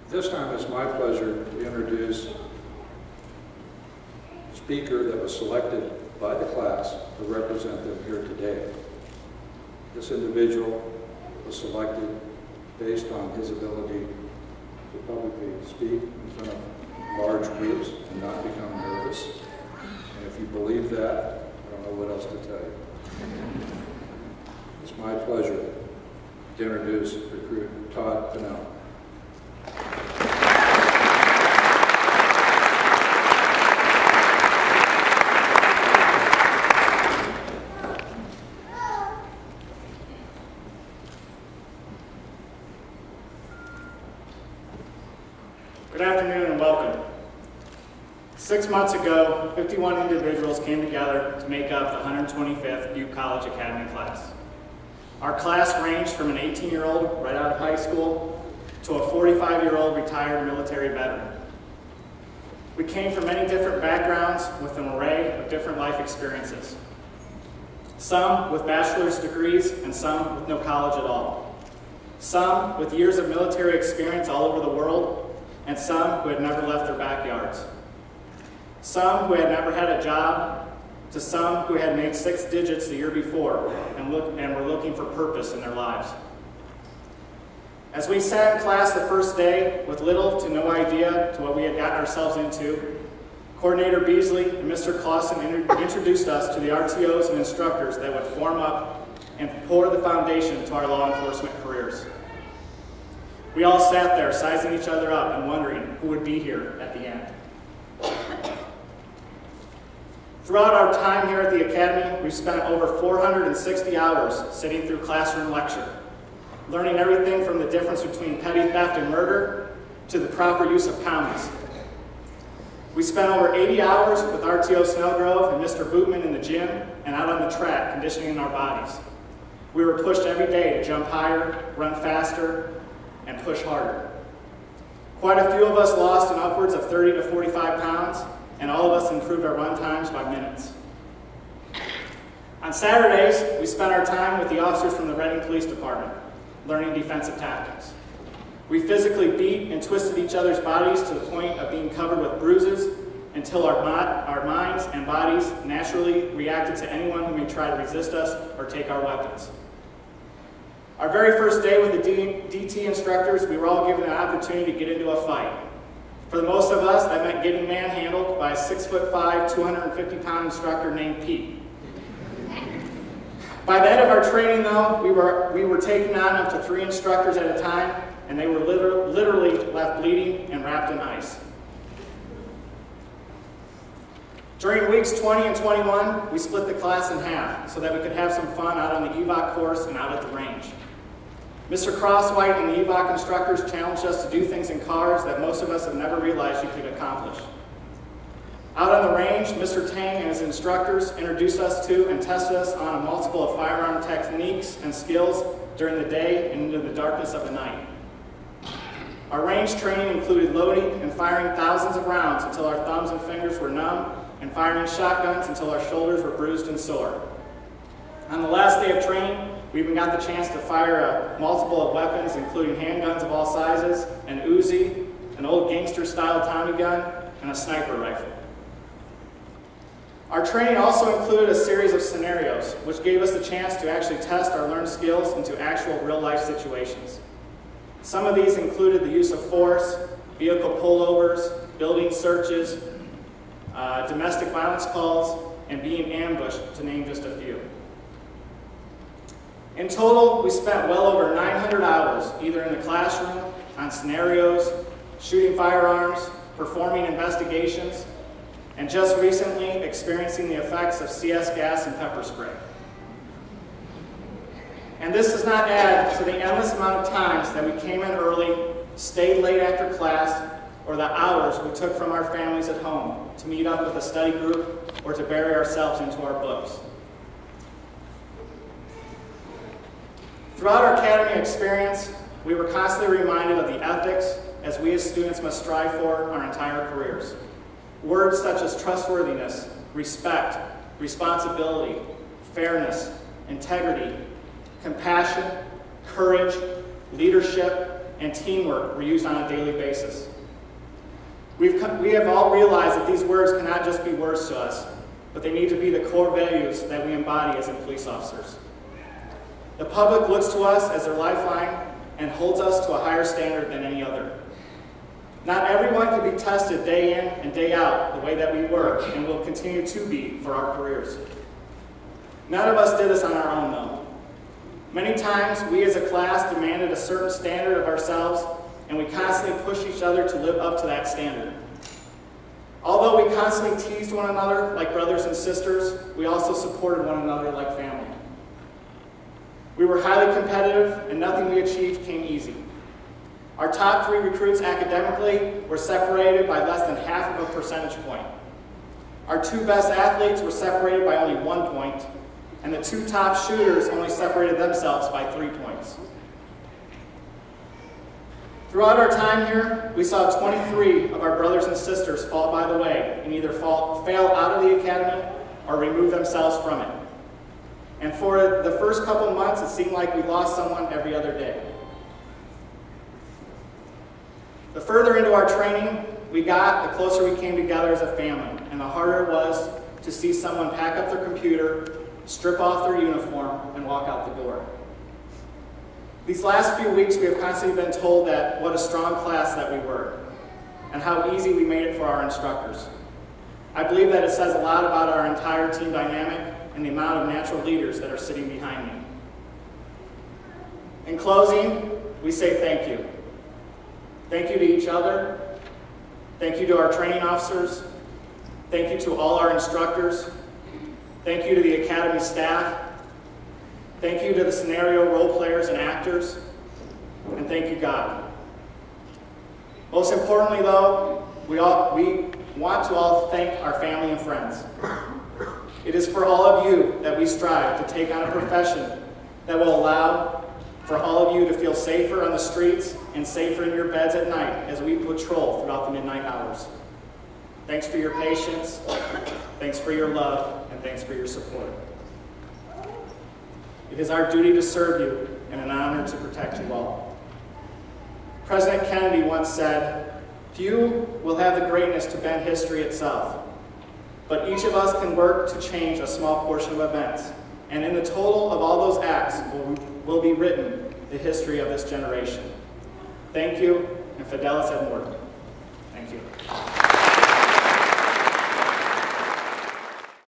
This time it's my pleasure to introduce a speaker that was selected by the class to represent them here today. This individual was selected based on his ability to publicly speak in front of large groups and not become nervous. And if you believe that, I don't know what else to tell you. It's my pleasure to introduce recruit Todd Pennell. Good afternoon and welcome. 6 months ago, 51 individuals came together to make up the 125th Butte College Academy class. Our class ranged from an 18-year-old right out of high school to a 45-year-old retired military veteran. We came from many different backgrounds with an array of different life experiences. Some with bachelor's degrees and some with no college at all. Some with years of military experience all over the world, and some who had never left their backyards. Some who had never had a job, to some who had made 6 digits the year before and were looking for purpose in their lives. As we sat in class the first day with little to no idea to what we had gotten ourselves into, Coordinator Beasley and Mr. Clausen introduced us to the RTOs and instructors that would form up and pour the foundation to our law enforcement careers. We all sat there sizing each other up and wondering who would be here at the end. Throughout our time here at the Academy, we've spent over 460 hours sitting through classroom lecture, learning everything from the difference between petty theft and murder to the proper use of commas. We spent over 80 hours with RTO Snellgrove and Mr. Bootman in the gym and out on the track conditioning our bodies. We were pushed every day to jump higher, run faster, and push harder. Quite a few of us lost in upwards of 30 to 45 pounds, and all of us improved our run times by minutes. On Saturdays, we spent our time with the officers from the Reading Police Department, learning defensive tactics. We physically beat and twisted each other's bodies to the point of being covered with bruises until our minds and bodies naturally reacted to anyone who may try to resist us or take our weapons. Our very first day with the DT instructors, we were all given an opportunity to get into a fight. For the most of us, that meant getting manhandled by a 6'5", 250-pound instructor named Pete. By the end of our training, though, we were taking on up to 3 instructors at a time, and they were literally left bleeding and wrapped in ice. During weeks 20 and 21, we split the class in half so that we could have some fun out on the EVOC course and out at the range. Mr. Crosswhite and the EVOC instructors challenged us to do things in cars that most of us have never realized you could accomplish. Out on the range, Mr. Tang and his instructors introduced us to and tested us on a multiple of firearm techniques and skills during the day and into the darkness of the night. Our range training included loading and firing thousands of rounds until our thumbs and fingers were numb, and firing shotguns until our shoulders were bruised and sore. On the last day of training, we even got the chance to fire a multiple of weapons, including handguns of all sizes, an Uzi, an old gangster-style Tommy gun, and a sniper rifle. Our training also included a series of scenarios, which gave us the chance to actually test our learned skills into actual real-life situations. Some of these included the use of force, vehicle pullovers, building searches, domestic violence calls, and being ambushed, to name just a few. In total, we spent well over 900 hours either in the classroom, on scenarios, shooting firearms, performing investigations, and just recently experiencing the effects of CS gas and pepper spray. And this does not add to the endless amount of times that we came in early, stayed late after class, or the hours we took from our families at home to meet up with a study group or to bury ourselves into our books. Throughout our academy experience, we were constantly reminded of the ethics as we as students must strive for our entire careers. Words such as trustworthiness, respect, responsibility, fairness, integrity, compassion, courage, leadership, and teamwork were used on a daily basis. We have all realized that these words cannot just be words to us, but they need to be the core values that we embody as police officers. The public looks to us as their lifeline and holds us to a higher standard than any other. Not everyone can be tested day in and day out the way that we were and will continue to be for our careers. None of us did this on our own, though. Many times, we as a class demanded a certain standard of ourselves, and we constantly pushed each other to live up to that standard. Although we constantly teased one another like brothers and sisters, we also supported one another like family. We were highly competitive, and nothing we achieved came easy. Our top 3 recruits academically were separated by less than half of a percentage point. Our 2 best athletes were separated by only 1 point, and the 2 top shooters only separated themselves by 3 points. Throughout our time here, we saw 23 of our brothers and sisters fall by the way and either fail out of the academy or remove themselves from it. And for the first couple months, it seemed like we lost someone every other day. The further into our training we got, the closer we came together as a family, and the harder it was to see someone pack up their computer, strip off their uniform, and walk out the door. These last few weeks, we have constantly been told that what a strong class that we were, and how easy we made it for our instructors. I believe that it says a lot about our entire team dynamic and the amount of natural leaders that are sitting behind me. In closing, we say thank you. Thank you to each other. Thank you to our training officers. Thank you to all our instructors. Thank you to the academy staff. Thank you to the scenario role players and actors. And thank you, God. Most importantly, though, we want to all thank our family and friends. It is for all of you that we strive to take on a profession that will allow for all of you to feel safer on the streets and safer in your beds at night as we patrol throughout the midnight hours. Thanks for your patience, thanks for your love, and thanks for your support. It is our duty to serve you and an honor to protect you all. President Kennedy once said, "Few will have the greatness to bend history itself, but each of us can work to change a small portion of events, and in the total of all those acts will be written the history of this generation." Thank you, and Fidelis et Mort. Thank you.